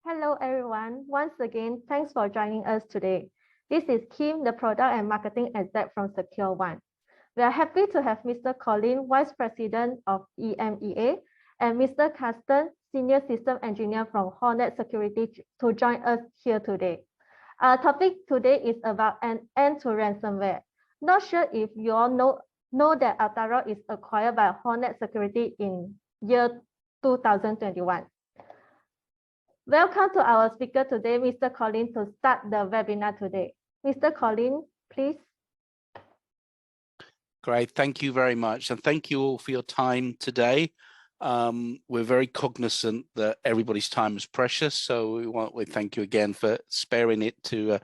Hello, everyone. Once again, thanks for joining us today. This is Kim, the Product and Marketing Exec from SecureOne. We are happy to have Mr. Colin, Vice President of EMEA, and Mr. Carsten, Senior System Engineer from Hornetsecurity, to join us here today. Our topic today is about an end to ransomware. Not sure if you all know that Altaro is acquired by Hornetsecurity in year 2021. Welcome to our speaker today, Mr. Colin, to start the webinar today. Mr. Colin, please. Great, thank you very much. And thank you all for your time today. We're very cognizant that everybody's time is precious. So we thank you again for sparing it to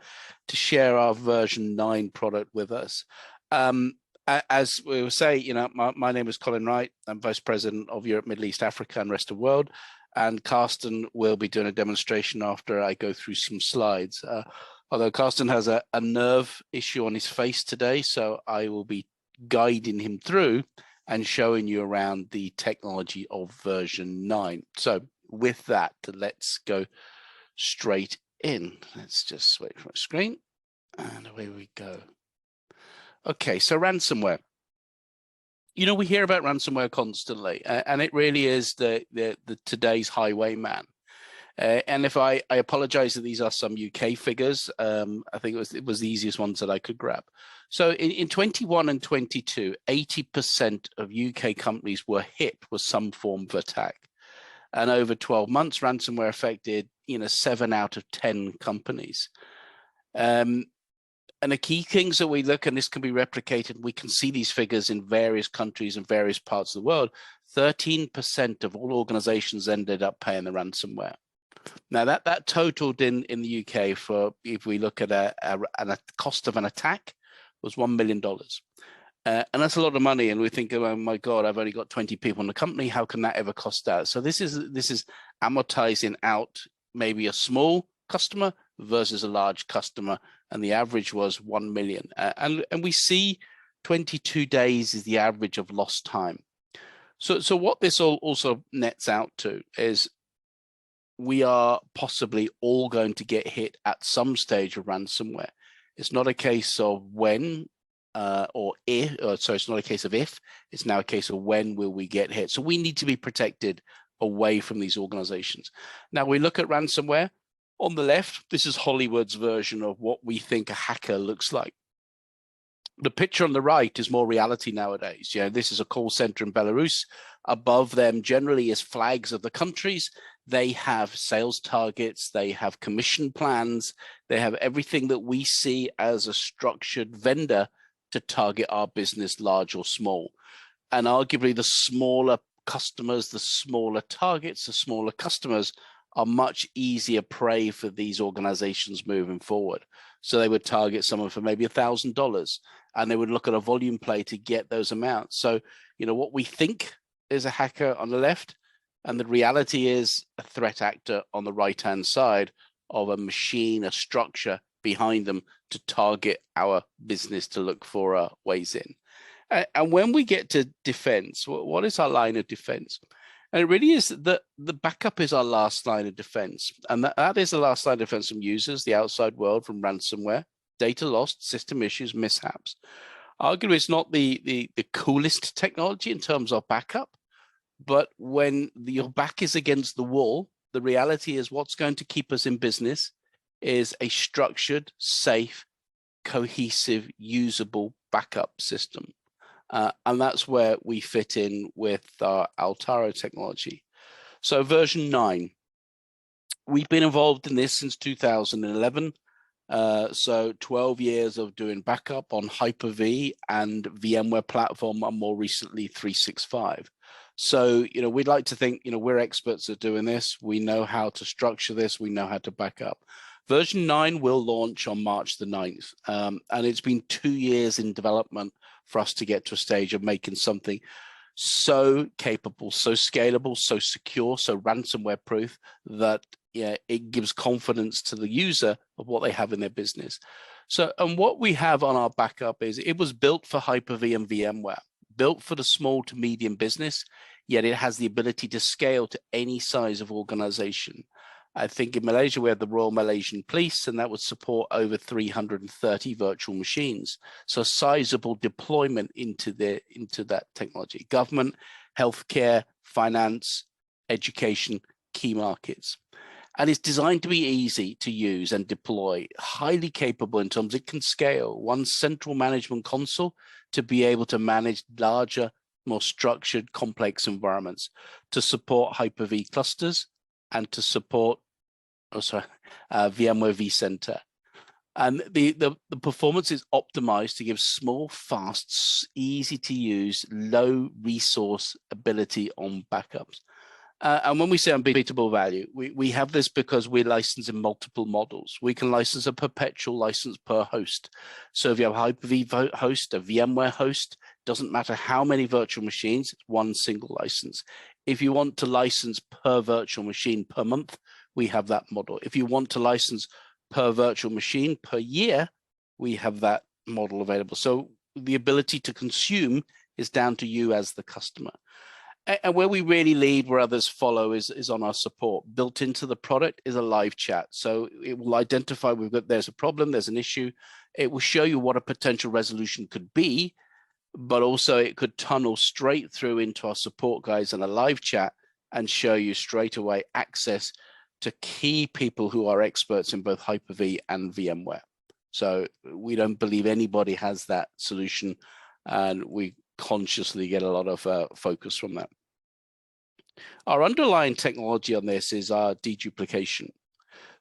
share our version 9 product with us. As we will say, my name is Colin Wright. I'm Vice President of Europe, Middle East, Africa, and Rest of the World. And Carsten will be doing a demonstration after I go through some slides. Although Carsten has a nerve issue on his face today, so I will be guiding him through and showing you around the technology of version 9. So with that, let's go straight in. Let's just wait for a screen and away we go. Okay, so ransomware. We hear about ransomware constantly, and it really is the today's highwayman. And if I apologize that these are some UK figures, I think it was the easiest ones that I could grab. So in 21 and 22, 80% of UK companies were hit with some form of attack. And over 12 months, ransomware affected 7 out of 10 companies. And the key things that we look, and this can be replicated, we can see these figures in various countries and various parts of the world. 13% of all organizations ended up paying the ransomware. Now that totaled in the UK for, if we look at a cost of an attack, was $1 million. And that's a lot of money. And we think, oh my God, I've only got 20 people in the company. How can that ever cost that? So this is amortizing out maybe a small customer versus a large customer, and the average was 1 million. And we see 22 days is the average of lost time. So what this also nets out to is we are possibly all going to get hit at some stage of ransomware. It's not a case of when or if, so it's not a case of if, it's now a case of when will we get hit. So we need to be protected away from these organizations. Now we look at ransomware. On the left, this is Hollywood's version of what we think a hacker looks like. The picture on the right is more reality nowadays. This is a call center in Belarus. Above them generally is flags of the countries. They have sales targets, they have commission plans, they have everything that we see as a structured vendor to target our business, large or small. And arguably the smaller customers, the smaller targets, the smaller customers are much easier prey for these organizations moving forward. So they would target someone for maybe $1,000 and they would look at a volume play to get those amounts. So, what we think is a hacker on the left, and the reality is a threat actor on the right-hand side of a machine, a structure behind them to target our business to look for ways in. And when we get to defense, what is our line of defense? And it really is that the backup is our last line of defense. And that is the last line of defense from users, the outside world, from ransomware, data lost, system issues, mishaps. Arguably, it's not the coolest technology in terms of backup, but when your back is against the wall, the reality is what's going to keep us in business is a structured, safe, cohesive, usable backup system. And that's where we fit in with our Altaro technology. So version 9, we've been involved in this since 2011. So 12 years of doing backup on Hyper-V and VMware platform, and more recently 365. So, we'd like to think, we're experts at doing this. We know how to structure this. We know how to back up. Version 9 will launch on March the 9th. And it's been 2 years in development for us to get to a stage of making something so capable, so scalable, so secure, so ransomware proof that it gives confidence to the user of what they have in their business. So, and what we have on our backup is it was built for Hyper-V and VMware, built for the small to medium business, yet it has the ability to scale to any size of organization. I think in Malaysia, we have the Royal Malaysian Police, and that would support over 330 virtual machines. So sizable deployment into that technology. Government, healthcare, finance, education, key markets. And it's designed to be easy to use and deploy, highly capable in terms it can scale. One central management console to be able to manage larger, more structured, complex environments, to support Hyper-V clusters and to support VMware vCenter. And the performance is optimized to give small, fast, easy to use, low resource ability on backups. And when we say unbeatable value, we have this because we license in multiple models. We can license a perpetual license per host. So if you have a Hyper-V host, a VMware host, doesn't matter how many virtual machines, it's one single license. If you want to license per virtual machine per month, we have that model. If you want to license per virtual machine per year, we have that model available. So the ability to consume is down to you as the customer. And where we really lead, where others follow, is on our support. Built into the product is a live chat. So it will identify there's a problem, there's an issue. It will show you what a potential resolution could be, but also it could tunnel straight through into our support guys in a live chat and show you straight away access to key people who are experts in both Hyper-V and VMware. So we don't believe anybody has that solution, and we consciously get a lot of focus from that. Our underlying technology on this is our deduplication.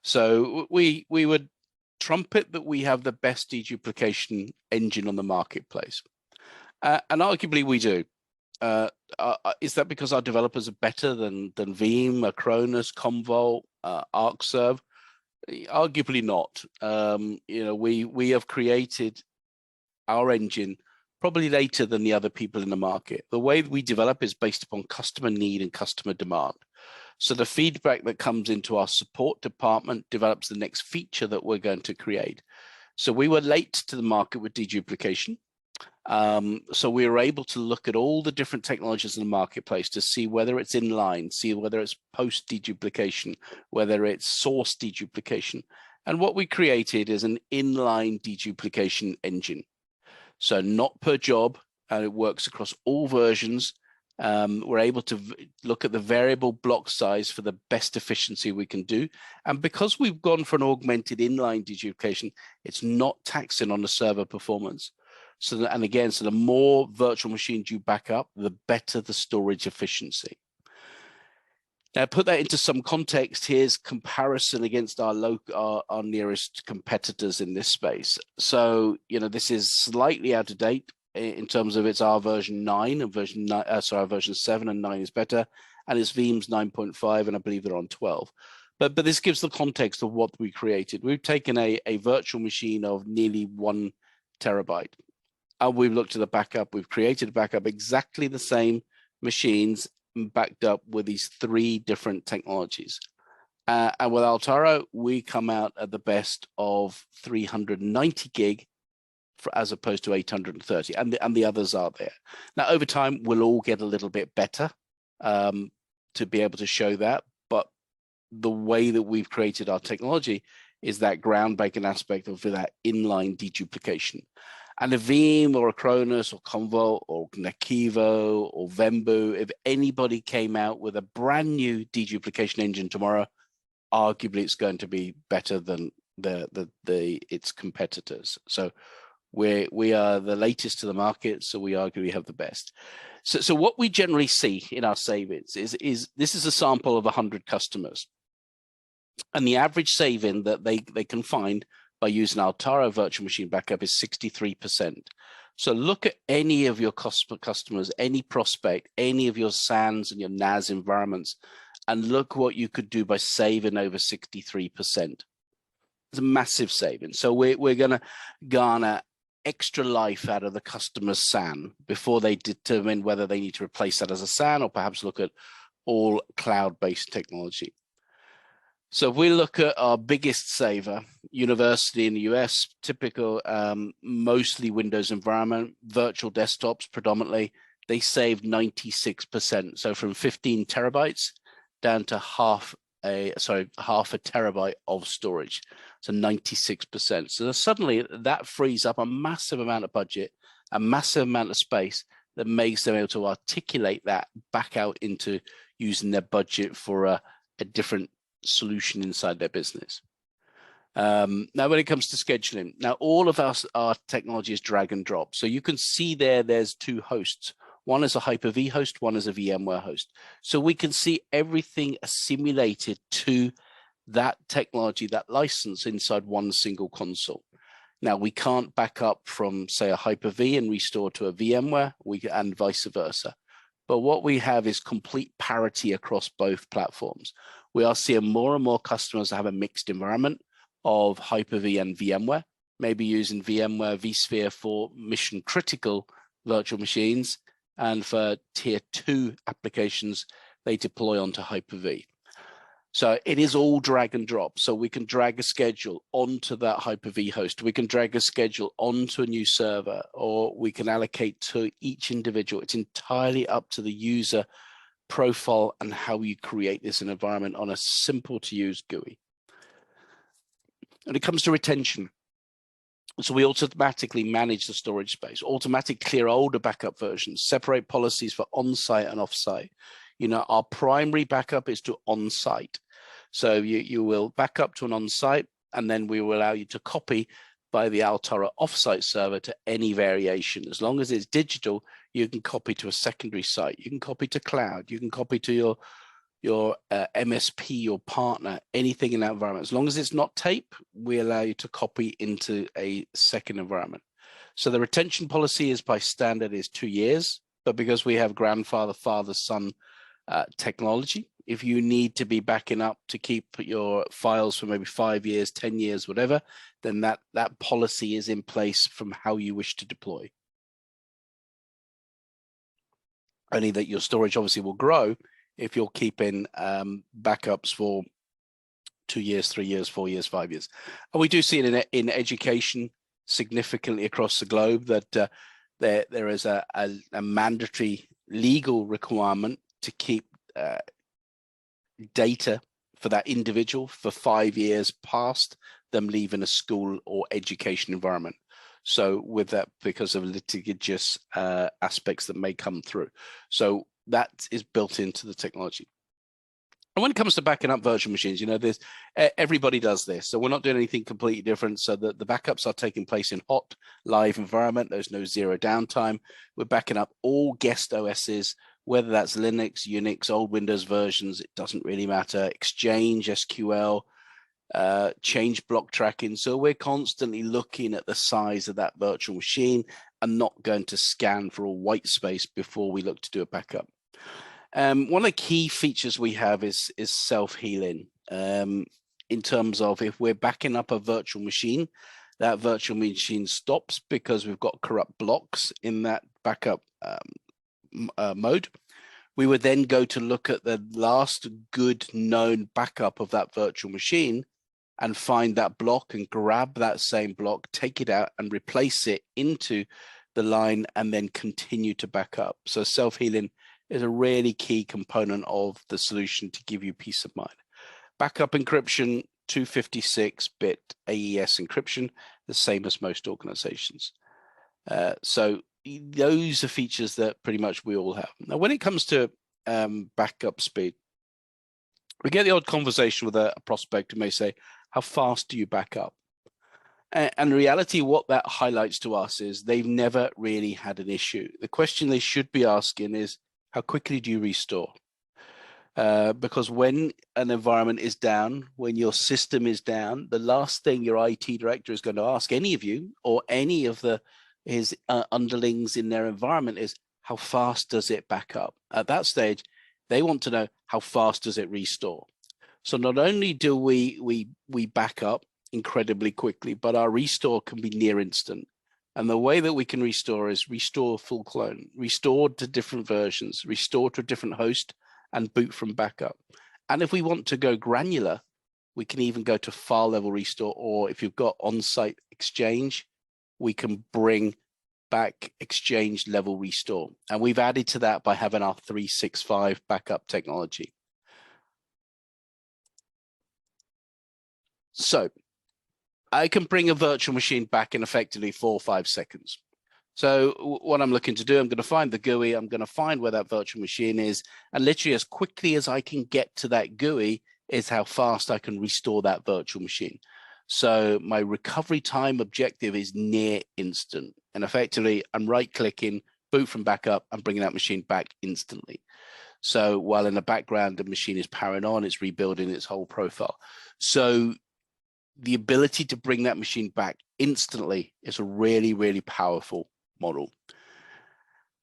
So we would trumpet that we have the best deduplication engine on the marketplace. And arguably we do. Is that because our developers are better than Veeam, Acronis, Commvault, ArcServe? Arguably not. We have created our engine probably later than the other people in the market. The way we develop is based upon customer need and customer demand. So the feedback that comes into our support department develops the next feature that we're going to create. So we were late to the market with deduplication. So we were able to look at all the different technologies in the marketplace to see whether it's inline, see whether it's post deduplication, whether it's source deduplication. And what we created is an inline deduplication engine. So not per job, and it works across all versions. We're able to look at the variable block size for the best efficiency we can do. And because we've gone for an augmented inline deduplication, it's not taxing on the server performance. So the more virtual machines you back up, the better the storage efficiency. Now, put that into some context. Here's comparison against our nearest competitors in this space. So, this is slightly out of date in terms of it's our version 9 and version 7 and 9 is better, and it's Veeam's 9.5, and I believe they're on 12. But this gives the context of what we created. We've taken a virtual machine of nearly 1 terabyte. And we've looked at the backup. We've created a backup, exactly the same machines backed up with these 3 different technologies. And with Altaro, we come out at the best of 390 gig as opposed to 830, and the others are there. Now, over time, we'll all get a little bit better to be able to show that, but the way that we've created our technology is that groundbreaking aspect of that inline deduplication. And a Veeam or a Acronis or Commvault or Nakivo or Vembu, if anybody came out with a brand new deduplication engine tomorrow, arguably it's going to be better than its competitors. So we are the latest to the market, so we arguably have the best. So what we generally see in our savings is this is a sample of 100 customers. And the average saving that they can find by using Altaro virtual machine backup is 63%. So look at any of your customers, any prospect, any of your SANs and your NAS environments, and look what you could do by saving over 63%. It's a massive saving. So we're going to garner extra life out of the customer's SAN before they determine whether they need to replace that as a SAN or perhaps look at all cloud-based technology. So if we look at our biggest saver, university in the US, typical, mostly Windows environment, virtual desktops predominantly, they saved 96%. So from 15 terabytes down to half half a terabyte of storage, so 96%. So suddenly that frees up a massive amount of budget, a massive amount of space that makes them able to articulate that back out into using their budget for a different solution inside their business. Now, when it comes to scheduling, now all of our technology is drag and drop. So you can see there's two hosts. One is a Hyper-V host, one is a VMware host. So we can see everything assimilated to that technology, that license inside one single console. Now, we can't back up from, say, a Hyper-V and restore to a VMware, and vice versa. But what we have is complete parity across both platforms. We are seeing more and more customers have a mixed environment of Hyper-V and VMware, maybe using VMware vSphere for mission critical virtual machines, and for tier 2 applications, they deploy onto Hyper-V. So it is all drag and drop. So we can drag a schedule onto that Hyper-V host. We can drag a schedule onto a new server, or we can allocate to each individual. It's entirely up to the user profile and how you create this environment on a simple to use GUI. When it comes to retention, so we automatically manage the storage space, automatically clear older backup versions, separate policies for on-site and off-site. You know, our primary backup is to on-site. So you will back up to an on-site, and then we will allow you to copy by the Altaro off-site server to any variation. As long as it's digital, you can copy to a secondary site. You can copy to cloud. You can copy to your MSP, your partner, anything in that environment. As long as it's not tape, we allow you to copy into a second environment. So the retention policy is by standard is 2 years, but because we have grandfather, father, son technology, if you need to be backing up to keep your files for maybe 5 years, 10 years, whatever, then that policy is in place from how you wish to deploy. Only that your storage obviously will grow if you're keeping backups for 2 years, 3 years, 4 years, 5 years. And we do see it in education significantly across the globe that there is a mandatory legal requirement to keep data for that individual for 5 years past them leaving a school or education environment. So with that, because of litigious aspects that may come through. So that is built into the technology. And when it comes to backing up virtual machines, you know, everybody does this. So we're not doing anything completely different. So the backups are taking place in hot, live environment. There's no zero downtime. We're backing up all guest OSs, whether that's Linux, Unix, old Windows versions, it doesn't really matter. Exchange, SQL, change block tracking. So we're constantly looking at the size of that virtual machine and not going to scan for all white space before we look to do a backup. One of the key features we have is self-healing. In terms of if we're backing up a virtual machine, that virtual machine stops because we've got corrupt blocks in that backup mode. We would then go to look at the last good known backup of that virtual machine and find that block and grab that same block, take it out and replace it into the line and then continue to back up. So self-healing is a really key component of the solution to give you peace of mind. Backup encryption, 256-bit AES encryption, the same as most organizations. So those are features that pretty much we all have. Now, when it comes to backup speed, we get the odd conversation with a prospect who may say, how fast do you back up? And in reality, what that highlights to us is they've never really had an issue. The question they should be asking is, how quickly do you restore? Because when an environment is down, when your system is down, the last thing your IT director is going to ask any of you or any of his underlings in their environment is, how fast does it back up? At that stage, they want to know, how fast does it restore? So not only do we back up incredibly quickly, but our restore can be near instant. And the way that we can restore is restore full clone, restore to different versions, restore to a different host, and boot from backup. And if we want to go granular, we can even go to file level restore, or if you've got on-site exchange, we can bring back exchange level restore. And we've added to that by having our 365 backup technology. So I can bring a virtual machine back in effectively 4 or 5 seconds. So what I'm looking to do, I'm going to find the GUI, I'm going to find where that virtual machine is, and literally as quickly as I can get to that GUI is how fast I can restore that virtual machine. So my recovery time objective is near instant. And effectively, I'm right-clicking, boot from backup, and bringing that machine back instantly. So while in the background, the machine is powering on, it's rebuilding its whole profile. So the ability to bring that machine back instantly is a really, really powerful model.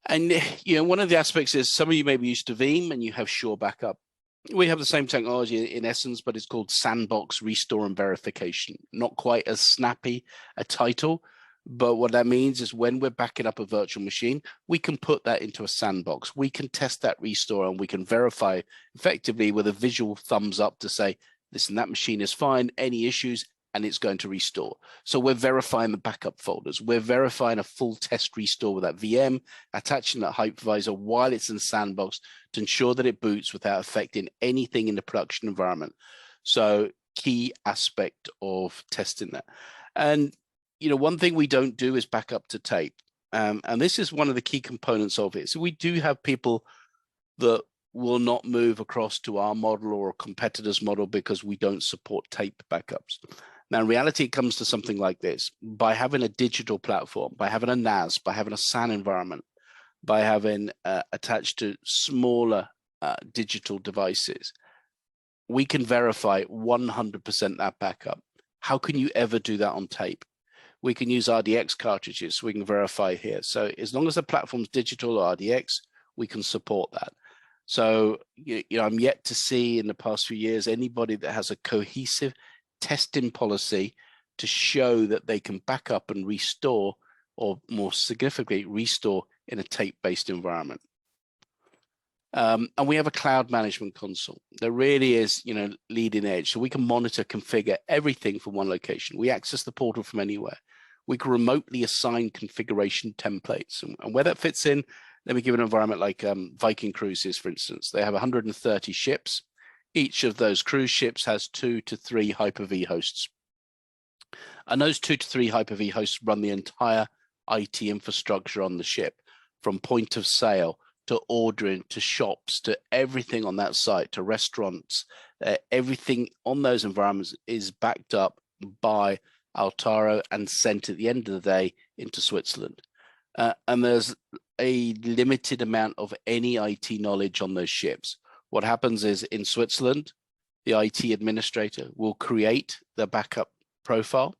And one of the aspects is some of you may be used to Veeam and you have Sure Backup. We have the same technology in essence, but it's called sandbox restore and verification. Not quite as snappy a title, but what that means is when we're backing up a virtual machine, we can put that into a sandbox. We can test that restore and we can verify effectively with a visual thumbs up to say, listen, that machine is fine, any issues, and it's going to restore. So we're verifying the backup folders. We're verifying a full test restore with that VM, attaching that hypervisor while it's in sandbox to ensure that it boots without affecting anything in the production environment. So key aspect of testing that. And one thing we don't do is back up to tape. And this is one of the key components of it. So we do have people that will not move across to our model or a competitor's model because we don't support tape backups. Now, in reality, it comes to something like this. By having a digital platform, by having a NAS, by having a SAN environment, by having attached to smaller digital devices, we can verify 100% that backup. How can you ever do that on tape? We can use RDX cartridges, so we can verify here. So as long as the platform's digital or RDX, we can support that. So, I'm yet to see in the past few years anybody that has a cohesive testing policy to show that they can back up and restore, or more significantly, restore in a tape-based environment. And we have a cloud management console that really is, leading edge. So we can monitor, configure everything from one location. We access the portal from anywhere. We can remotely assign configuration templates. And where that fits in, let me give an environment like Viking Cruises, for instance. They have 130 ships. Each of those cruise ships has 2 to 3 Hyper-V hosts. And those 2 to 3 Hyper-V hosts run the entire IT infrastructure on the ship, from point of sale to ordering to shops to everything on that site to restaurants. Everything on those environments is backed up by Altaro and sent at the end of the day into Switzerland. And there's a limited amount of any IT knowledge on those ships. What happens is in Switzerland, the IT administrator will create the backup profile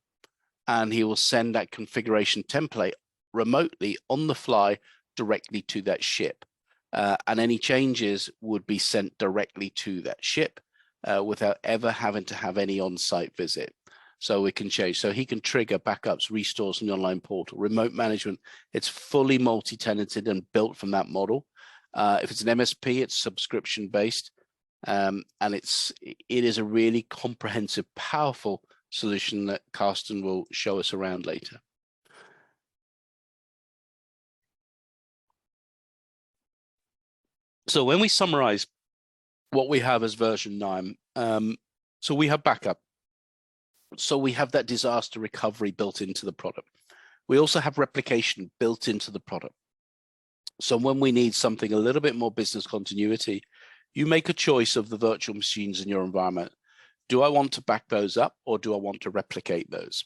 and he will send that configuration template remotely on the fly directly to that ship. And any changes would be sent directly to that ship without ever having to have any on-site visit. So we can change. So he can trigger backups, restores from the online portal, remote management. It's fully multi-tenanted and built from that model. If it's an MSP, it's subscription-based. And it is a really comprehensive, powerful solution that Carsten will show us around later. So when we summarize what we have as version 9, so we have backup. So we have that disaster recovery built into the product. We also have replication built into the product. So when we need something a little bit more business continuity, you make a choice of the virtual machines in your environment. Do I want to back those up or do I want to replicate those?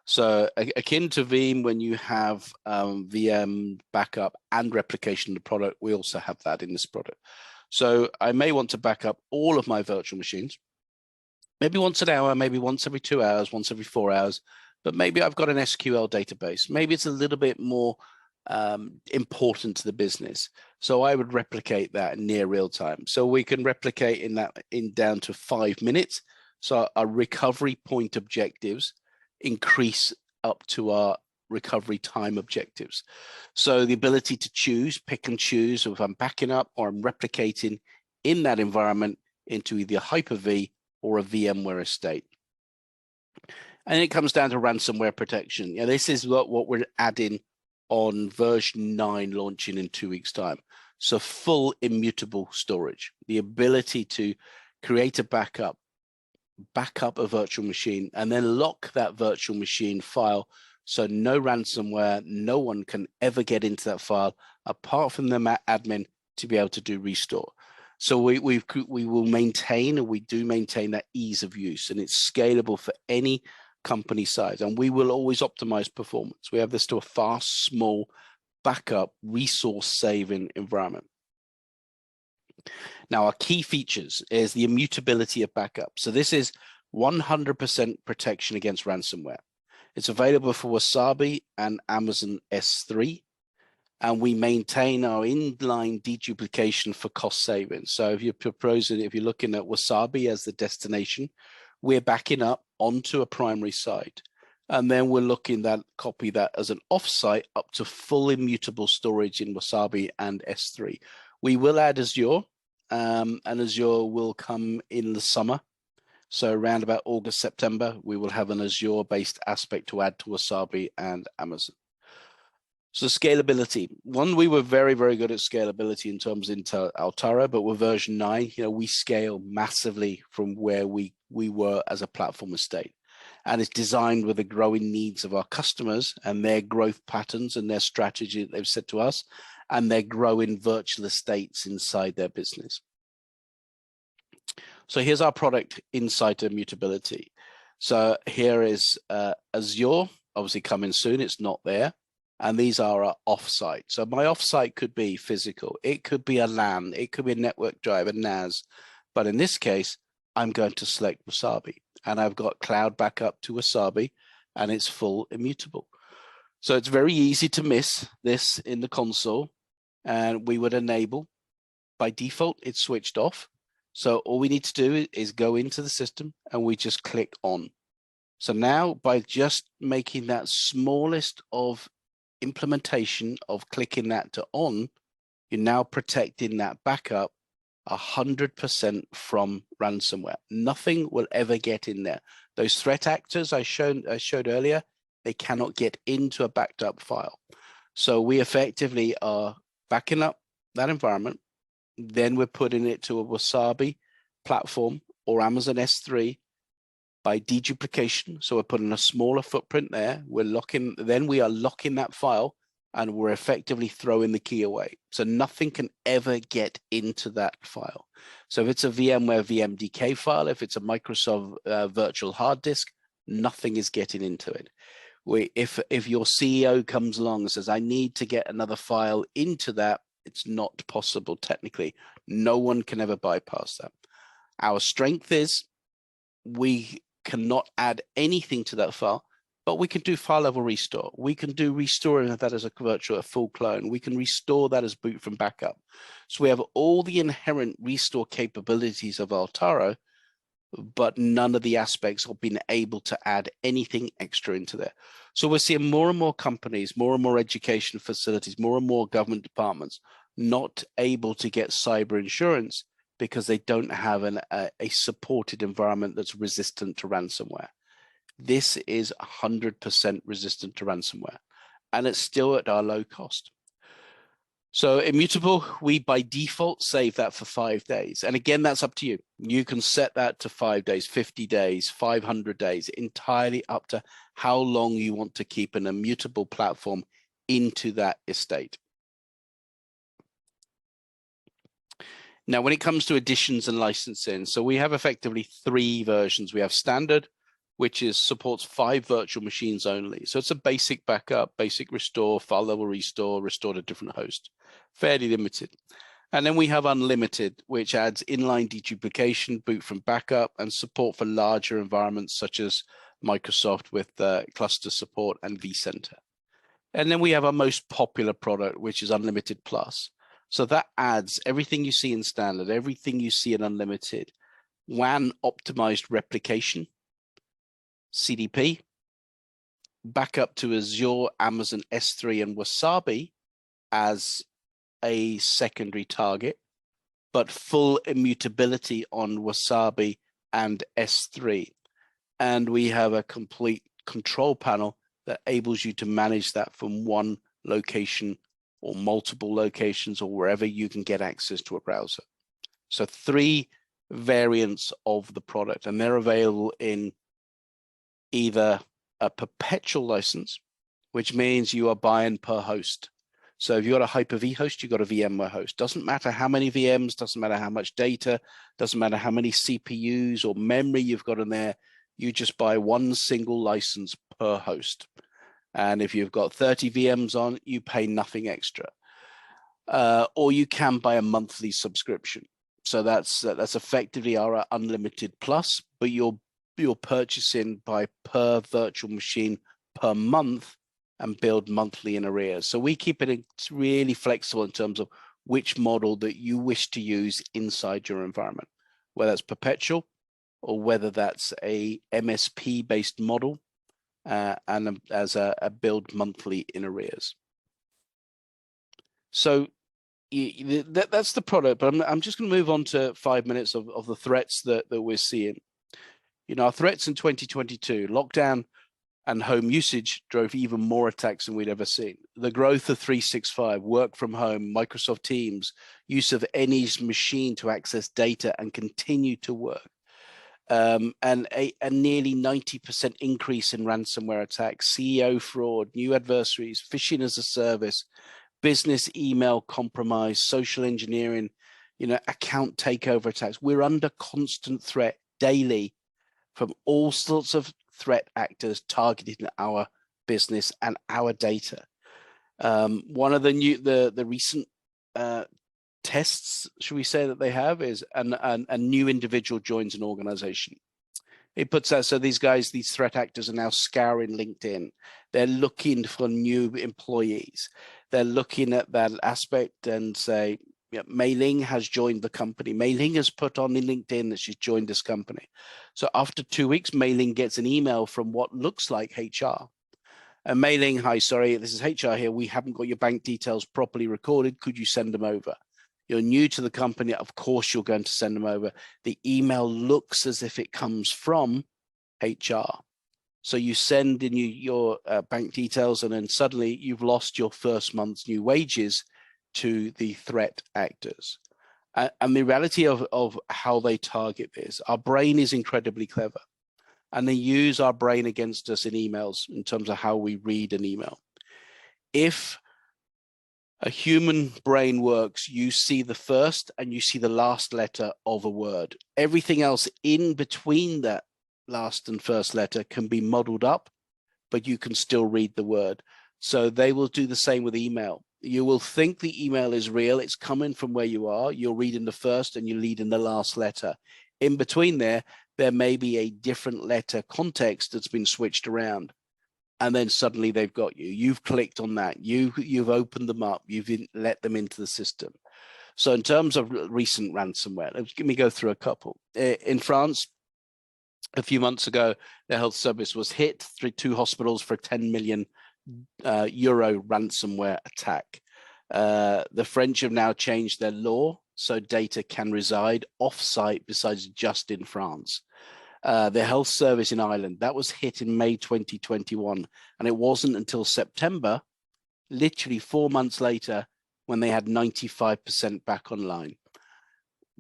So akin to Veeam, when you have VM backup and replication of the product, we also have that in this product. So I may want to back up all of my virtual machines, maybe once an hour, maybe once every 2 hours, once every 4 hours, but maybe I've got an SQL database. Maybe it's a little bit more important to the business. So I would replicate that in near real time. So we can replicate in down to 5 minutes. So our recovery point objectives increase up to our recovery time objectives. So the ability to choose, pick and choose if I'm backing up or I'm replicating in that environment into either Hyper-V or a VMware estate. And it comes down to ransomware protection. This is what we're adding on version 9 launching in 2 weeks' time. So full immutable storage, the ability to create a backup back up a virtual machine, and then lock that virtual machine file so no ransomware, no one can ever get into that file apart from the admin to be able to do restore. So we will maintain, and we do maintain, that ease of use, and it's scalable for any company size, and we will always optimize performance. We have this to a fast, small, backup, resource saving environment. Now, our key features is the immutability of backup. So this is 100% protection against ransomware. It's available for Wasabi and Amazon S3, and we maintain our inline deduplication for cost savings. So if you're looking at Wasabi as the destination, we're backing up onto a primary site, and then we're looking at copy that as an offsite up to full immutable storage in Wasabi and S3. We will add Azure, and Azure will come in the summer. So around about August, September, we will have an Azure-based aspect to add to Wasabi and Amazon. So scalability. One, we were very, very good at scalability in terms into Altaro, but with version 9, we scale massively from where we were as a platform estate. And it's designed with the growing needs of our customers and their growth patterns and their strategy that they've set to us, and their growing virtual estates inside their business. So here's our product inside immutability. So here is Azure, obviously coming soon. It's not there. And these are our offsite. So my offsite could be physical. It could be a LAN. It could be a network drive, a NAS. But in this case, I'm going to select Wasabi. And I've got cloud backup to Wasabi, and it's full immutable. So it's very easy to miss this in the console. And we would enable, by default, it's switched off. So all we need to do is go into the system and we just click on. So now by just making that smallest of implementation of clicking that to on, you're now protecting that backup 100% from ransomware. Nothing will ever get in there. Those threat actors I showed earlier, they cannot get into a backed up file. So we effectively are backing up that environment. Then we're putting it to a Wasabi platform or Amazon S3 by deduplication. So we're putting a smaller footprint there. Then we are locking that file, and we're effectively throwing the key away. So nothing can ever get into that file. So if it's a VMware VMDK file, if it's a Microsoft virtual hard disk, nothing is getting into it. If your CEO comes along and says, I need to get another file into that, it's not possible technically. No one can ever bypass that. Our strength is we cannot add anything to that file, but we can do file level restore. We can do restoring that as a full clone. We can restore that as boot from backup. So we have all the inherent restore capabilities of Altaro, but none of the aspects of being able to add anything extra into there. So we're seeing more and more companies, more and more education facilities, more and more government departments not able to get cyber insurance because they don't have a supported environment that's resistant to ransomware. This is 100% resistant to ransomware, and it's still at our low cost. So immutable, we by default save that for 5 days. And again, that's up to you. You can set that to 5 days, 50 days, 500 days, entirely up to how long you want to keep an immutable platform into that estate. Now, when it comes to additions and licensing, so we have effectively 3 versions. We have standard, which supports 5 virtual machines only. So it's a basic backup, basic restore, file level restore, restore to different hosts, fairly limited. And then we have unlimited, which adds inline deduplication, boot from backup, and support for larger environments such as Microsoft with cluster support and vCenter. And then we have our most popular product, which is Unlimited Plus. So that adds everything you see in standard, everything you see in unlimited, WAN optimized replication, CDP, backup to Azure, Amazon S3, and Wasabi as a secondary target, but full immutability on Wasabi and S3. And we have a complete control panel that enables you to manage that from one location or multiple locations or wherever you can get access to a browser. So 3 variants of the product, and they're available in either a perpetual license, which means you are buying per host. So if you've got a Hyper-V host, you've got a VMware host. Doesn't matter how many VMs, doesn't matter how much data, doesn't matter how many CPUs or memory you've got in there. You just buy one single license per host. And if you've got 30 VMs on, you pay nothing extra. Or you can buy a monthly subscription. So that's effectively our unlimited plus, but you're purchasing by per virtual machine per month and build monthly in arrears. So we keep it really flexible in terms of which model that you wish to use inside your environment, whether it's perpetual or whether that's a MSP-based model and as a build monthly in arrears. So that's the product, but I'm just going to move on to 5 minutes of the threats that we're seeing. You know, our threats in 2022, lockdown and home usage drove even more attacks than we'd ever seen. The growth of 365, work from home, Microsoft Teams, use of any machine to access data and continue to work. And a nearly 90% increase in ransomware attacks, CEO fraud, new adversaries, phishing as a service, business email compromise, social engineering, you know, account takeover attacks. We're under constant threat daily from all sorts of threat actors targeting our business and our data. One of the recent tests, should we say, that they have is a new individual joins an organization. It puts out, so these guys, these threat actors are now scouring LinkedIn. They're looking for new employees. They're looking at that aspect and say, yeah, Mei Ling has joined the company. Mei Ling has put on in LinkedIn that she's joined this company. So after 2 weeks, Mei Ling gets an email from what looks like HR. And Mei Ling, hi, sorry, this is HR here. We haven't got your bank details properly recorded. Could you send them over? You're new to the company. Of course, you're going to send them over. The email looks as if it comes from HR. So you send in your bank details, and then suddenly you've lost your first month's new wages to the threat actors. And the reality of how they target this, our brain is incredibly clever, and they use our brain against us in emails in terms of how we read an email. If a human brain works, you see the first and you see the last letter of a word. Everything else in between that last and first letter can be modeled up, but you can still read the word. So they will do the same with email. You will think the email is real. It's coming from where you are. You're reading the first and you read in the last letter. In between there may be a different letter context that's been switched around. And then suddenly they've got you. You've clicked on that. You've opened them up. You've let them into the system. So in terms of recent ransomware, let me go through a couple. In France, a few months ago, the health service was hit through 2 hospitals for a 10 million euro ransomware attack. The French have now changed their law so data can reside off-site besides just in France. The health service in Ireland, that was hit in May 2021, and it wasn't until September, literally 4 months later, when they had 95% back online.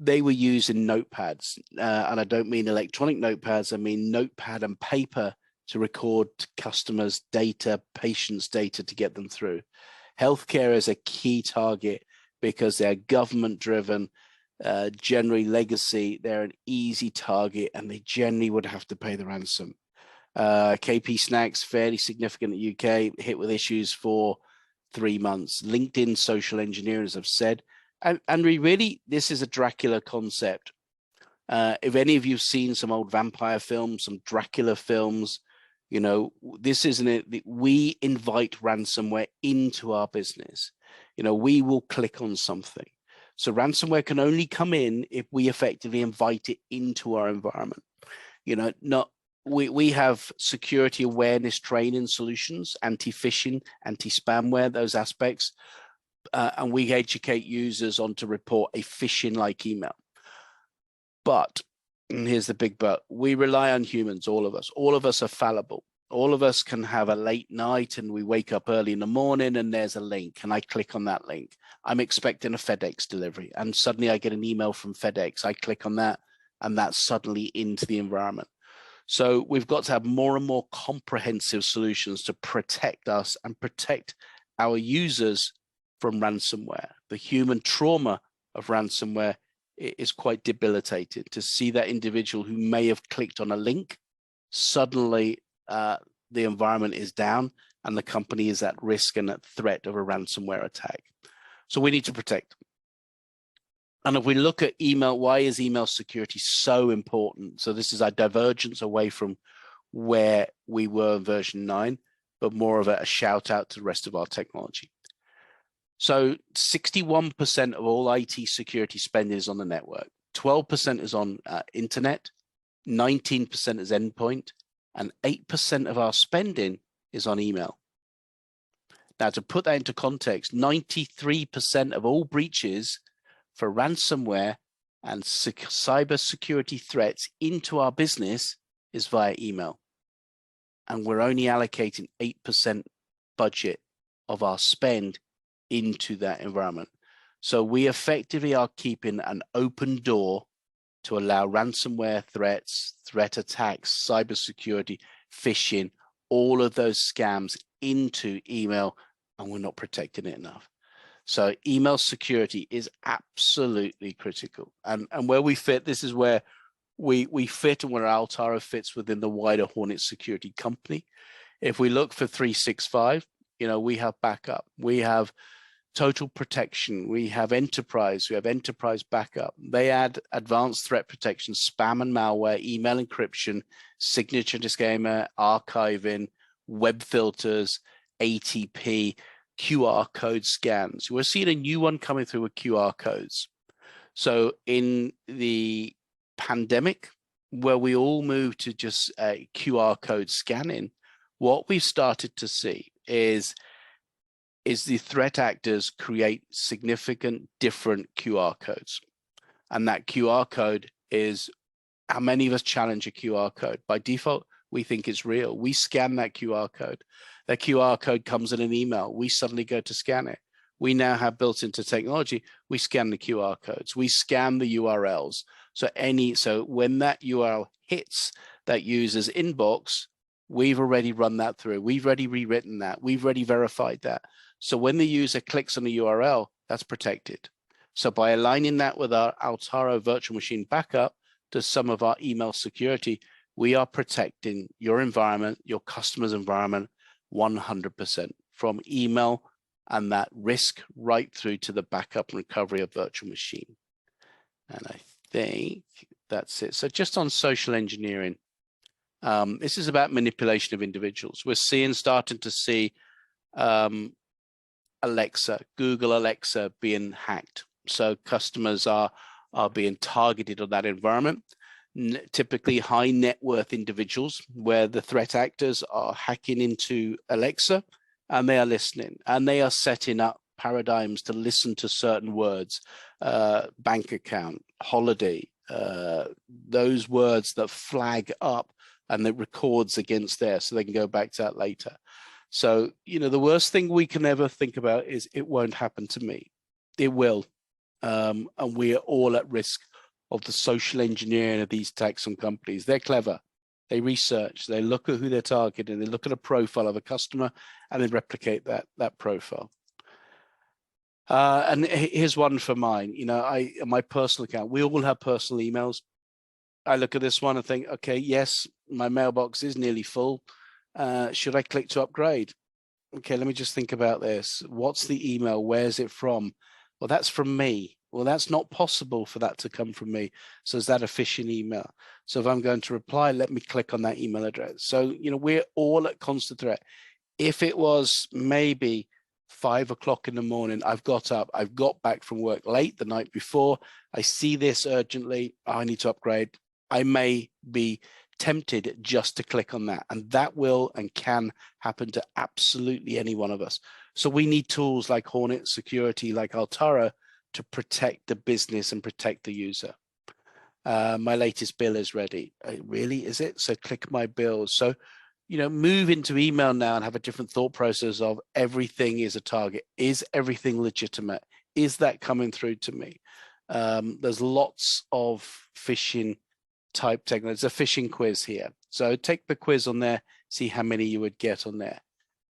They were using notepads, and I don't mean electronic notepads, I mean notepad and paper to record customers' data, patients' data to get them through. Healthcare is a key target because they're government-driven, generally legacy, they're an easy target, and they generally would have to pay the ransom. KP Snacks, fairly significant in the UK, hit with issues for 3 months. LinkedIn social engineering, as I've said, and we really, this is a Dracula concept. If any of you've seen some old vampire films, some Dracula films, you know, this isn't it. We invite ransomware into our business. You know, we will click on something. So ransomware can only come in if we effectively invite it into our environment. You know, we have security awareness training solutions, anti-phishing, anti-spamware, those aspects, and we educate users on to report a phishing-like email. But, and here's the big but, we rely on humans, all of us. All of us are fallible. All of us can have a late night and we wake up early in the morning and there's a link and I click on that link. I'm expecting a FedEx delivery and suddenly I get an email from FedEx. I click on that and that's suddenly into the environment. So we've got to have more and more comprehensive solutions to protect us and protect our users from ransomware. The human trauma of ransomware is quite debilitating. To see that individual who may have clicked on a link, suddenly the environment is down and the company is at risk and at threat of a ransomware attack. So we need to protect. And if we look at email, why is email security so important? So this is our divergence away from where we were in version 9, but more of a shout out to the rest of our technology. So 61% of all IT security spend is on the network, 12% is on internet, 19% is endpoint, and 8% of our spending is on email. Now, to put that into context, 93% of all breaches for ransomware and cyber security threats into our business is via email. And we're only allocating 8% budget of our spend into that environment. So we effectively are keeping an open door to allow ransomware threats, threat attacks, cybersecurity, phishing, all of those scams into email, and we're not protecting it enough. So email security is absolutely critical. And where we fit, this is where we fit and where Altaro fits within the wider Hornetsecurity company. If we look for 365, we have backup, we have total protection, we have enterprise backup. They add advanced threat protection, spam and malware, email encryption, signature disclaimer, archiving, web filters, ATP, QR code scans. We're seeing a new one coming through with QR codes. So in the pandemic, where we all moved to just QR code scanning, what we've started to see is the threat actors create significant different QR codes. And that QR code is, how many of us challenge a QR code? By default, we think it's real. We scan that QR code. That QR code comes in an email. We suddenly go to scan it. We now have built into technology, we scan the QR codes. We scan the URLs. So when that URL hits that user's inbox, we've already run that through. We've already rewritten that. We've already verified that. So when the user clicks on the URL, that's protected. So by aligning that with our Altaro virtual machine backup to some of our email security, we are protecting your environment, your customer's environment, 100% from email and that risk right through to the backup and recovery of virtual machine. And I think that's it. So just on social engineering, this is about manipulation of individuals. We're starting to see Alexa, Google Alexa being hacked. So customers are being targeted on that environment. Typically high net worth individuals where the threat actors are hacking into Alexa and they are listening and they are setting up paradigms to listen to certain words, bank account, holiday, those words that flag up and it records against there so they can go back to that later. So, the worst thing we can ever think about is it won't happen to me. It will. And we are all at risk of the social engineering of these attacks on companies. They're clever. They research, they look at who they're targeting, they look at a profile of a customer and they replicate that profile. And here's one for mine. My personal account, we all have personal emails. I look at this one and think, okay, yes, my mailbox is nearly full. Should I click to upgrade? Okay, let me just think about this. What's the email? Where's it from? Well, that's from me. Well, that's not possible for that to come from me. So is that a phishing email? So if I'm going to reply, let me click on that email address. So, we're all at constant threat. If it was maybe 5 o'clock in the morning, I've got up, I've got back from work late the night before, I see this urgently, I need to upgrade. I may be tempted just to click on that. And that will and can happen to absolutely any one of us. So we need tools like Hornetsecurity, like Altaro, to protect the business and protect the user. My latest bill is ready. Really, is it? So click my bill. So, move into email now and have a different thought process of everything is a target. Is everything legitimate? Is that coming through to me? There's lots of phishing type technology. It's a phishing quiz here. So take the quiz on there, see how many you would get on there.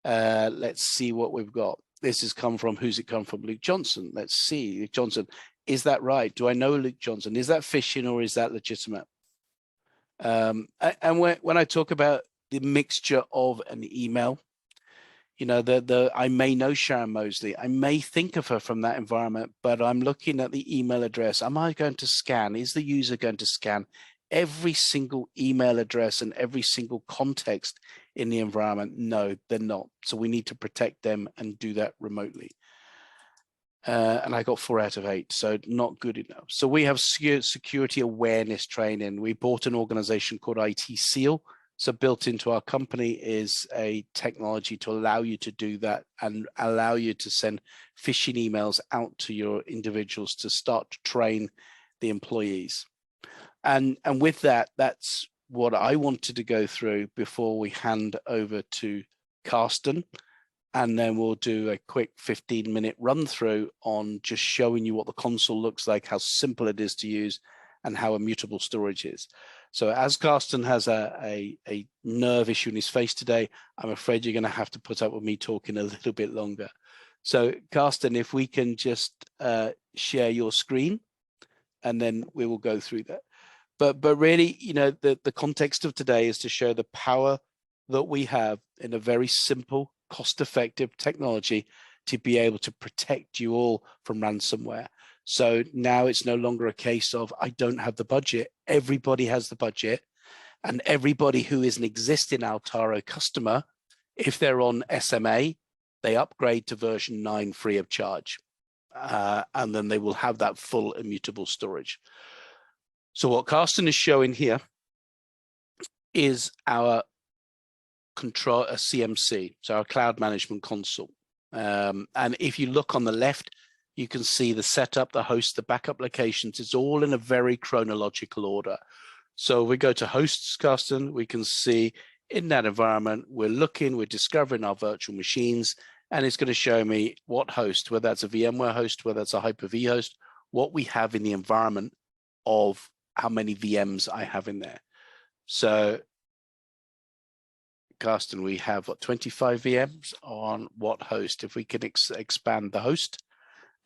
Let's see what we've got. This has come from, who's it come from? Luke Johnson. Let's see, Luke Johnson. Is that right? Do I know Luke Johnson? Is that phishing or is that legitimate? And when I talk about the mixture of an email, you know, I may know Sharon Mosley. I may think of her from that environment, but I'm looking at the email address. Am I going to scan? Is the user going to scan every single email address and every single context in the environment? No, they're not. So we need to protect them and do that remotely. And I got 4 out of 8, so not good enough. So we have security awareness training. We bought an organization called IT Seal. So built into our company is a technology to allow you to do that and allow you to send phishing emails out to your individuals to start to train the employees. And with that, that's what I wanted to go through before we hand over to Carsten. And then we'll do a quick 15-minute run through on just showing you what the console looks like, how simple it is to use, and how immutable storage is. So as Carsten has a nerve issue in his face today, I'm afraid you're going to have to put up with me talking a little bit longer. So Carsten, if we can just share your screen, and then we will go through that. But really, you know, the context of today is to show the power that we have in a very simple, cost-effective technology to be able to protect you all from ransomware. So now it's no longer a case of, I don't have the budget. Everybody has the budget, and everybody who is an existing Altaro customer, if they're on SMA, they upgrade to version 9 free of charge. And then they will have that full immutable storage. So what Carsten is showing here is our control, a CMC, so our cloud management console. And if you look on the left, you can see the setup, the host, the backup locations. It's all in a very chronological order. So we go to hosts, Carsten, we can see in that environment, we're discovering our virtual machines, and it's going to show me what host, whether that's a VMware host, whether that's a Hyper-V host, what we have in the environment of how many VMs I have in there. So Carsten, we have 25 VMs on what host. If we can expand the host,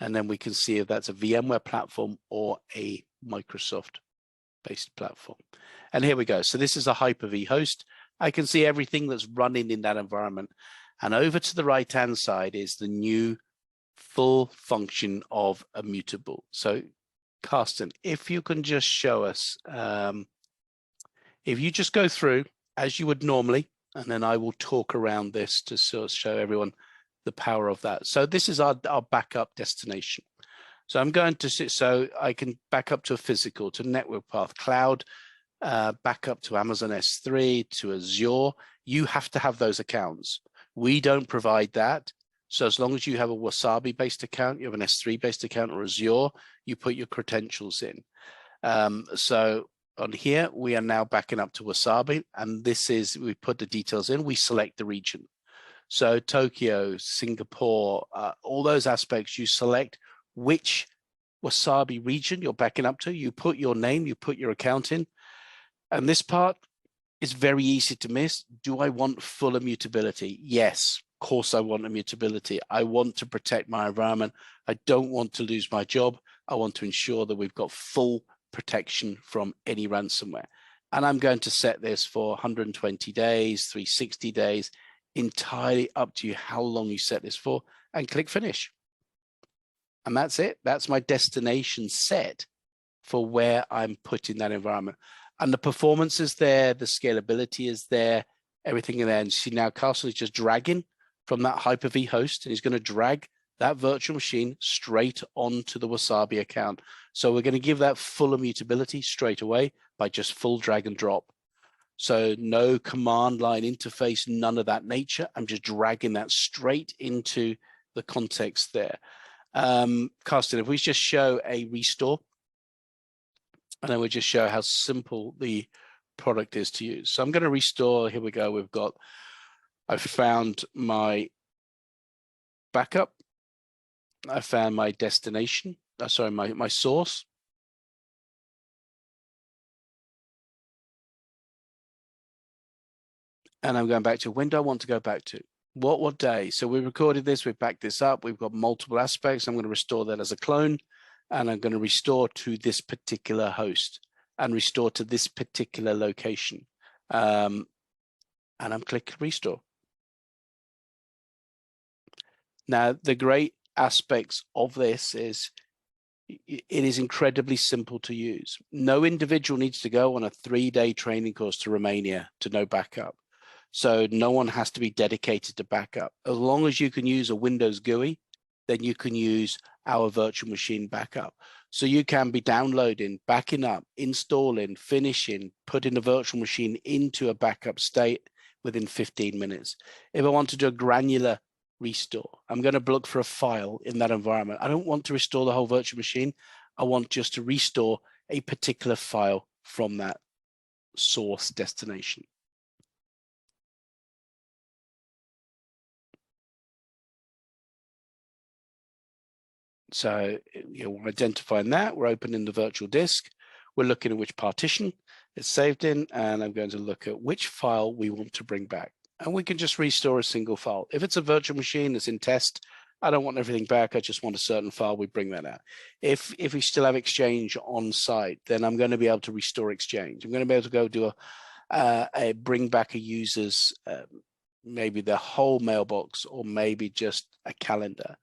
and then we can see if that's a VMware platform or a Microsoft-based platform. And here we go. So this is a Hyper-V host. I can see everything that's running in that environment. And over to the right-hand side is the new full function of immutable. So Carsten, if you can just show us, if you just go through as you would normally, and then I will talk around this to sort of show everyone the power of that. So this is our backup destination. So I'm going to sit, so I can back up to a physical, to network path, cloud, back up to Amazon S3, to Azure. You have to have those accounts. We don't provide that. So as long as you have a Wasabi-based account, you have an S3-based account or Azure, you put your credentials in. So on here, we are now backing up to Wasabi, and this is, we put the details in, we select the region. So Tokyo, Singapore, all those aspects, you select which Wasabi region you're backing up to, you put your name, you put your account in, and this part is very easy to miss. Do I want full immutability? Yes, of course I want immutability. I want to protect my environment. I don't want to lose my job. I want to ensure that we've got full protection from any ransomware. And I'm going to set this for 120 days, 360 days, entirely up to you how long you set this for, and click finish. And that's it. That's my destination set for where I'm putting that environment. And the performance is there, the scalability is there, everything in there. And see now Carsten is just dragging from that Hyper-V host, and he's going to drag that virtual machine straight onto the Wasabi account. So we're going to give that full immutability straight away by just full drag and drop. So no command line interface, none of that nature. I'm just dragging that straight into the context there. Carsten, if we just show a restore, and then we just show how simple the product is to use. So I'm going to restore. Here we go. I've found my backup. I found my destination. Sorry, my source. And I'm going back to when do I want to go back to? What day? So we recorded this, we've backed this up, we've got multiple aspects. I'm going to restore that as a clone, and I'm going to restore to this particular host and restore to this particular location. And I'm clicking restore. Now, the great aspects of this is it is incredibly simple to use. No individual needs to go on a 3-day training course to Romania to know backup. So no one has to be dedicated to backup. As long as you can use a Windows GUI, then you can use our virtual machine backup. So you can be downloading, backing up, installing, finishing, putting a virtual machine into a backup state within 15 minutes. If I want to do a granular restore, I'm going to look for a file in that environment. I don't want to restore the whole virtual machine. I want just to restore a particular file from that source destination. So we're identifying that. We're opening the virtual disk. We're looking at which partition it's saved in, and I'm going to look at which file we want to bring back. And we can just restore a single file. If it's a virtual machine that's in test, I don't want everything back. I just want a certain file. We bring that out. If we still have Exchange on site, then I'm going to be able to restore Exchange. I'm going to be able to go do a bring back a user's maybe the whole mailbox, or maybe just a calendar.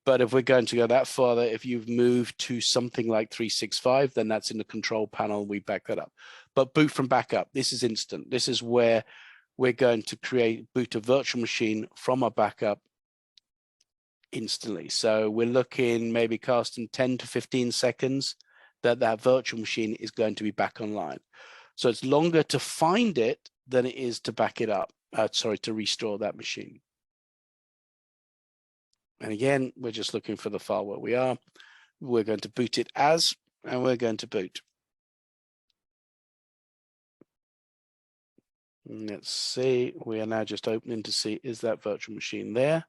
But if we're going to go that further, if you've moved to something like 365, then that's in the control panel. We back that up. But boot from backup, this is instant. This is where we're going to boot a virtual machine from a backup instantly. So we're looking maybe casting 10 to 15 seconds that virtual machine is going to be back online. So it's longer to find it than it is to back it up. To restore that machine. And again, we're just looking for the file where we are. We're going to boot it as, and we're going to boot. Let's see, we are now just opening to see, is that virtual machine there?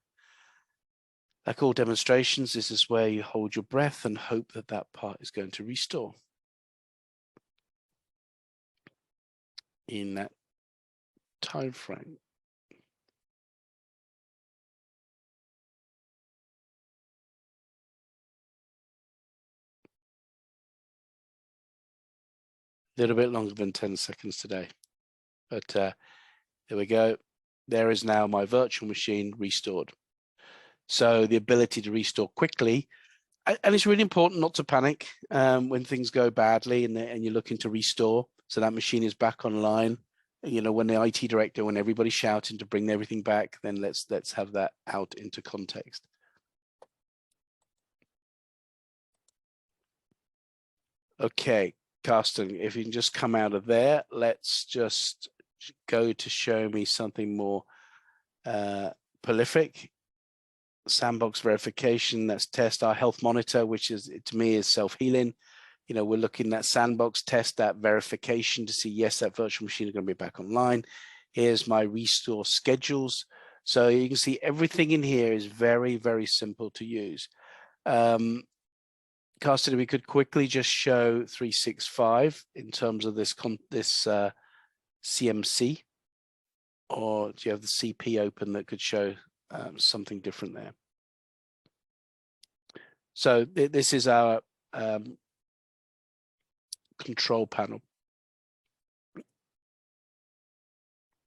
Like all demonstrations, this is where you hold your breath and hope that that part is going to restore in that time frame. A little bit longer than 10 seconds today, but there we go. There is now my virtual machine restored. So the ability to restore quickly, and it's really important not to panic when things go badly and you're looking to restore. So that machine is back online. When the IT director, when everybody's shouting to bring everything back, then let's have that out into context. Okay, Carsten, if you can just come out of there, let's just go to show me something more prolific. Sandbox verification, that's test our health monitor, which is, to me, is self-healing. We're looking at sandbox test, that verification to see, yes, that virtual machine is going to be back online. Here's my restore schedules. So you can see everything in here is very, very simple to use. Carsten, we could quickly just show 365 in terms of this CMC, or do you have the CP open that could show something different there? So this is our control panel.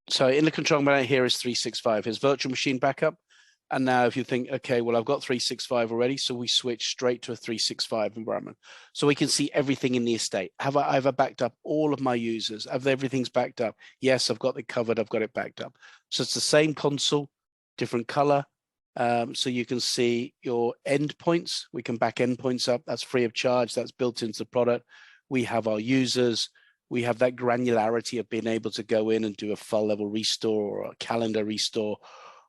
So in the control panel here is 365, his virtual machine backup. And now if you think, okay, well, I've got 365 already, so we switch straight to a 365 environment. So we can see everything in the estate. Have I backed up all of my users? Have everything's backed up? Yes, I've got it covered. I've got it backed up. So it's the same console, different color. So you can see your endpoints. We can back endpoints up. That's free of charge. That's built into the product. We have our users. We have that granularity of being able to go in and do a file level restore, or a calendar restore,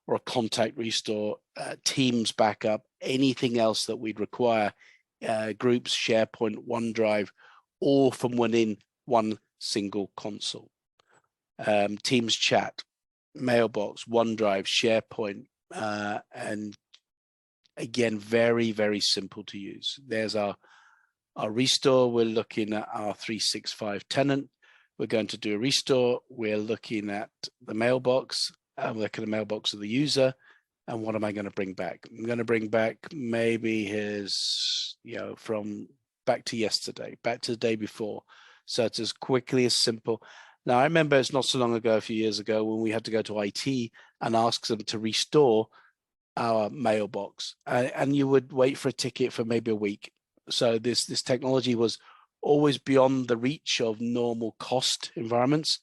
or a contact restore, Teams backup, anything else that we'd require, groups, SharePoint, OneDrive, all from within one single console. Teams chat, mailbox, OneDrive, SharePoint, and again, very, very simple to use. There's our restore. We're looking at our 365 tenant. We're going to do a restore. We're looking at the mailbox. I'm looking at the mailbox of the user. And what am I going to bring back? I'm going to bring back maybe his, from back to yesterday, back to the day before. So it's as quickly as simple. Now, I remember it's not so long ago, a few years ago, when we had to go to IT and ask them to restore our mailbox. And you would wait for a ticket for maybe a week. So this technology was always beyond the reach of normal cost environments.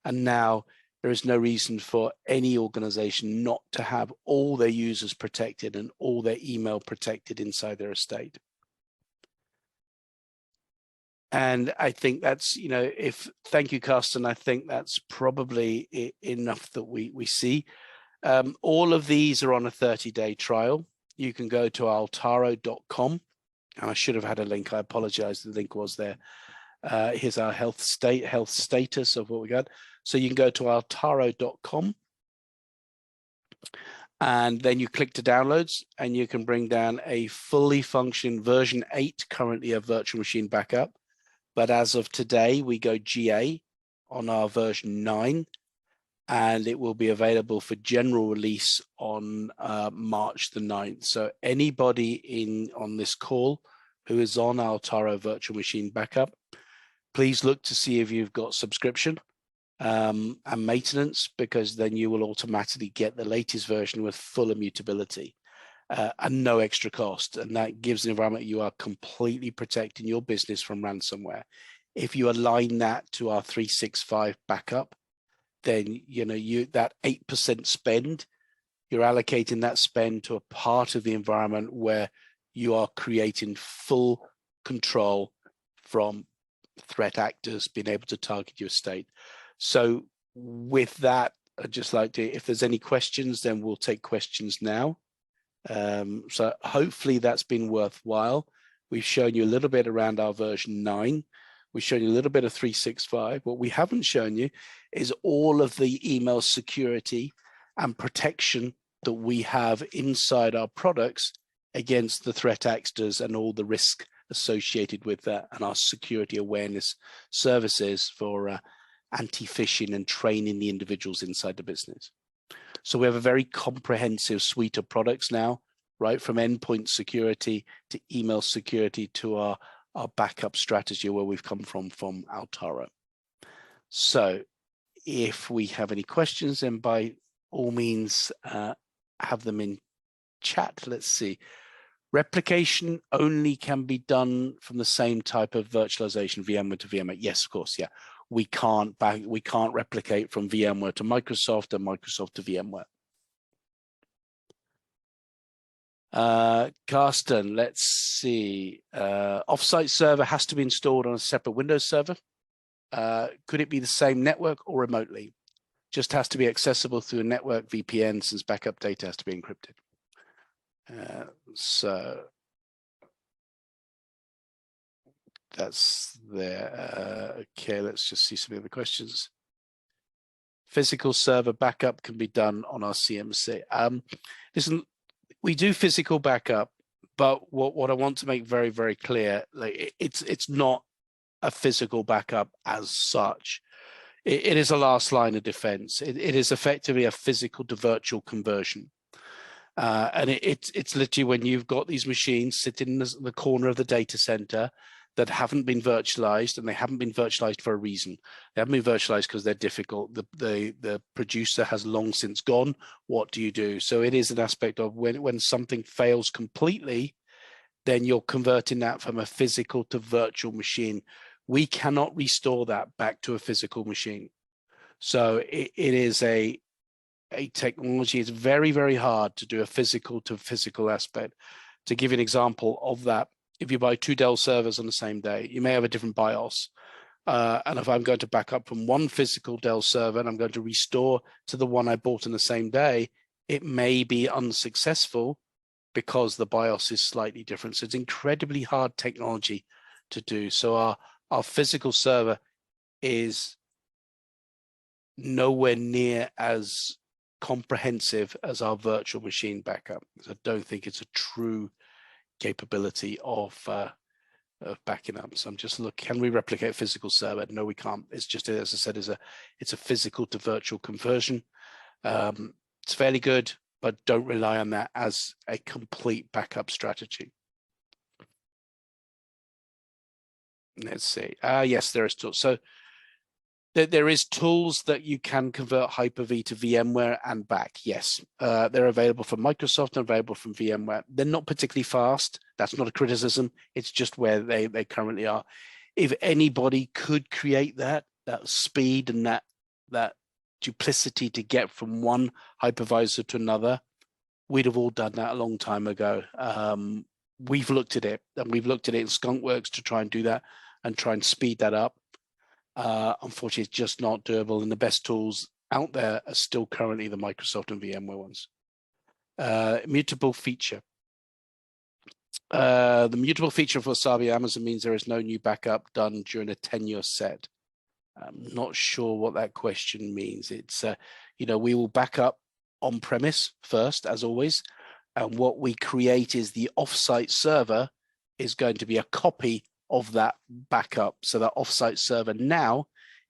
And now there is no reason for any organization not to have all their users protected and all their email protected inside their estate. And I think that's, thank you, Carsten. I think that's probably enough that we see. All of these are on a 30-day trial. You can go to altaro.com. And I should have had a link. I apologize. The link was there. Here's our health status of what we got. So you can go to altaro.com. And then you click to downloads, and you can bring down a fully functioning version 8, currently a virtual machine backup. But as of today, we go GA on our version 9, and it will be available for general release on March the 9th. So anybody on this call who is on Altaro Virtual Machine Backup, please look to see if you've got subscription and maintenance, because then you will automatically get the latest version with full immutability and no extra cost. And that gives an environment you are completely protecting your business from ransomware. If you align that to our 365 backup, then that 8% spend, you're allocating that spend to a part of the environment where you are creating full control from threat actors being able to target your estate. So with that, I'd just like to, if there's any questions, then we'll take questions now. So hopefully that's been worthwhile. We've shown you a little bit around our version 9. We've shown you a little bit of 365. What we haven't shown you is all of the email security and protection that we have inside our products against the threat actors and all the risk associated with that, and our security awareness services for anti-phishing and training the individuals inside the business. So we have a very comprehensive suite of products now, right from endpoint security to email security to our backup strategy, where we've come from Altaro. So if we have any questions, then by all means, have them in chat. Let's see. Replication only can be done from the same type of virtualization, VMware to VMware. Yes, of course, yeah. We can't replicate from VMware to Microsoft and Microsoft to VMware. Carsten, let's see. Offsite server has to be installed on a separate Windows server. Could it be the same network or remotely? Just has to be accessible through a network VPN, since backup data has to be encrypted. So that's there. Okay, let's just see some of the questions. Physical server backup can be done on our CMC. Listen, we do physical backup, but what I want to make very, very clear, like it's not a physical backup as such. It is a last line of defense. It is effectively a physical to virtual conversion. And it's literally when you've got these machines sitting in the corner of the data center that haven't been virtualized, and they haven't been virtualized for a reason. They haven't been virtualized because they're difficult. The producer has long since gone. What do you do? So it is an aspect of when something fails completely, then you're converting that from a physical to virtual machine. We cannot restore that back to a physical machine. So it is a technology. It's very, very hard to do a physical to physical aspect. To give you an example of that, if you buy 2 Dell servers on the same day, you may have a different BIOS. And if I'm going to back up from one physical Dell server and I'm going to restore to the one I bought on the same day, it may be unsuccessful because the BIOS is slightly different. So it's incredibly hard technology to do. So our physical server is nowhere near as comprehensive as our virtual machine backup. I don't think it's a true capability of of backing up. So I'm just looking, can we replicate a physical server? No, we can't. It's just, as I said, it's a physical to virtual conversion. It's fairly good, but don't rely on that as a complete backup strategy. Let's see. Yes, there is tools. So there is tools that you can convert Hyper-V to VMware and back. Yes, they're available from Microsoft and available from VMware. They're not particularly fast. That's not a criticism. It's just where they currently are. If anybody could create that speed and that duplicity to get from one hypervisor to another, we'd have all done that a long time ago. We've looked at it, and we've looked at it in Skunkworks to try and do that and try and speed that up. Unfortunately, it's just not doable, and the best tools out there are still currently the Microsoft and VMware ones. Immutable feature. The mutable feature for Wasabi Amazon means there is no new backup done during a 10-year set. I'm not sure what that question means. It's, we will back up on premise first, as always. And what we create is the offsite server is going to be a copy of that backup. So that offsite server now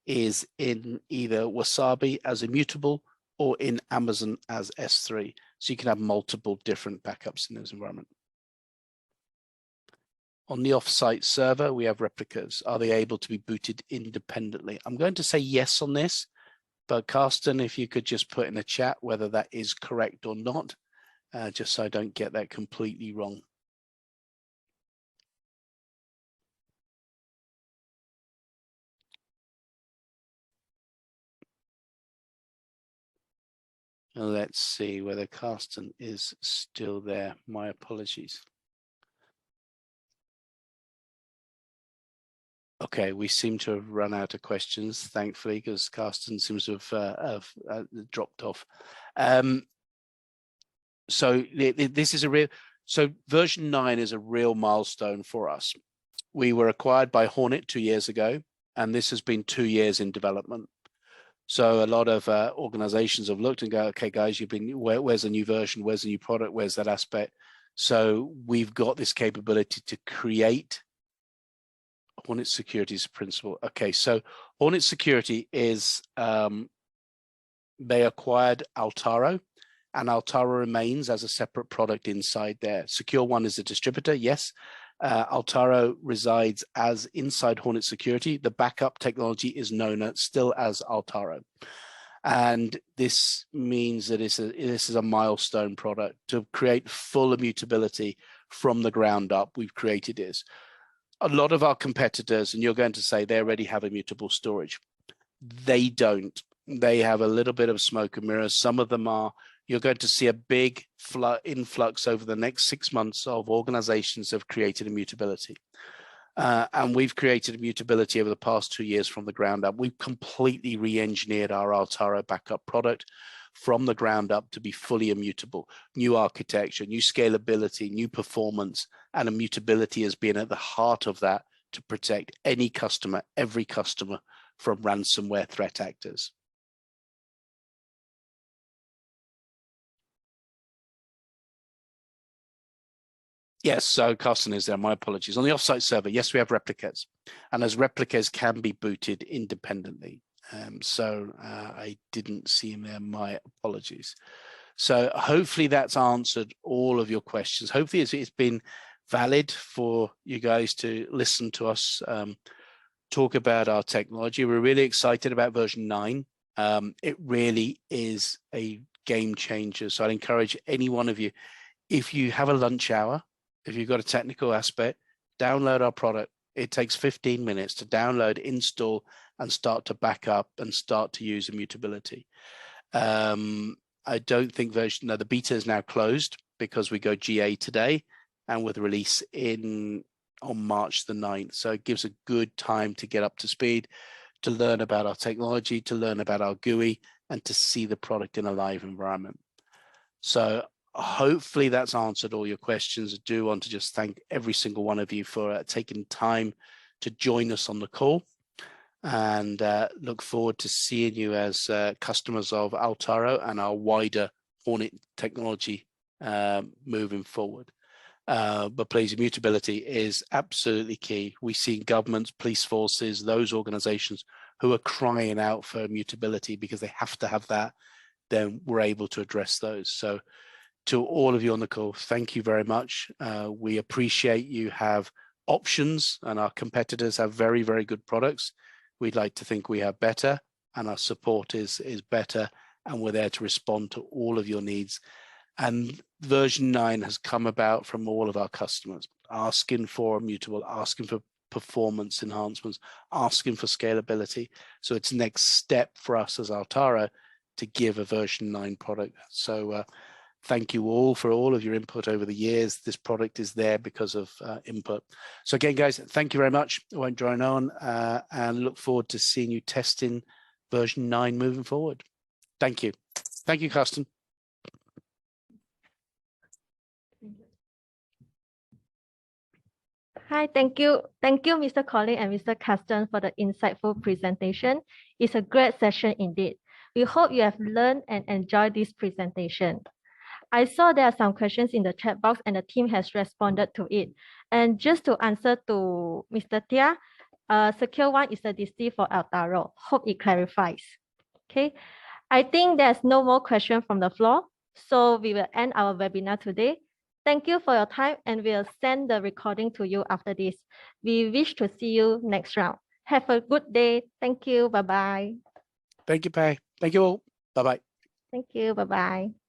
is in either Wasabi as immutable or in Amazon as S3. So you can have multiple different backups in this environment. On the offsite server, we have replicas. Are they able to be booted independently? I'm going to say yes on this, but Carsten, if you could just put in the chat whether that is correct or not, just so I don't get that completely wrong. Let's see whether Carsten is still there. My apologies. Okay, we seem to have run out of questions, thankfully, because Carsten seems to have dropped off. So this is a real, so version 9 is a real milestone for us. We were acquired by Hornet 2 years ago, and this has been 2 years in development. So a lot of organizations have looked and go, okay, guys, where's the new version? Where's the new product? Where's that aspect? So we've got this capability to create Hornetsecurity's principle. Okay, so Hornetsecurity is, they acquired Altaro, and Altaro remains as a separate product inside there. SecureOne is a distributor, yes. Altaro resides as inside Hornetsecurity. The backup technology is known still as Altaro. And this means that this is a milestone product. To create full immutability from the ground up, we've created this. A lot of our competitors, and you're going to say they already have immutable storage. They don't. They have a little bit of smoke and mirrors. Some of them are. You're going to see a big influx over the next 6 months of organizations that have created immutability. And we've created immutability over the past 2 years from the ground up. We've completely re-engineered our Altaro backup product from the ground up to be fully immutable. New architecture, new scalability, new performance, and immutability has been at the heart of that to protect any customer, every customer, from ransomware threat actors. Yes, so Carsten is there. My apologies. On the offsite server, yes, we have replicas, and those replicas can be booted independently. I didn't see him there. My apologies. So hopefully that's answered all of your questions. Hopefully it's been valid for you guys to listen to us talk about our technology. We're really excited about version 9. It really is a game changer. So I'd encourage any one of you, if you have a lunch hour, if you've got a technical aspect, download our product. It takes 15 minutes to download, install, and start to back up and start to use immutability. I don't think the beta is now closed because we go GA today and with release on March the 9th. So it gives a good time to get up to speed, to learn about our technology, to learn about our GUI, and to see the product in a live environment. So hopefully that's answered all your questions. I do want to just thank every single one of you for taking time to join us on the call, and look forward to seeing you as customers of Altaro and our wider Hornet technology moving forward. But please, immutability is absolutely key. We see governments, police forces, those organizations who are crying out for immutability because they have to have that. Then we're able to address those. So to all of you on the call, thank you very much. We appreciate you have options, and our competitors have very, very good products. We'd like to think we have better, and our support is better, and we're there to respond to all of your needs. And version 9 has come about from all of our customers asking for immutable, asking for performance enhancements, asking for scalability. So it's next step for us as Altaro to give a version 9 product. So thank you all for all of your input over the years. This product is there because of input. So again, guys, thank you very much. I won't drone on and look forward to seeing you testing version 9 moving forward. Thank you. Thank you, Carsten. Hi, thank you. Thank you, Mr. Colin and Mr. Carsten, for the insightful presentation. It's a great session indeed. We hope you have learned and enjoyed this presentation. I saw there are some questions in the chat box and the team has responded to it. And just to answer to Mr. Tia, SecureOne is a DC for Altaro. Hope it clarifies. Okay, I think there's no more question from the floor. So we will end our webinar today. Thank you for your time, and we'll send the recording to you after this. We wish to see you next round. Have a good day. Thank you. Bye-bye. Thank you, Pei. Thank you all. Bye-bye. Thank you. Bye-bye.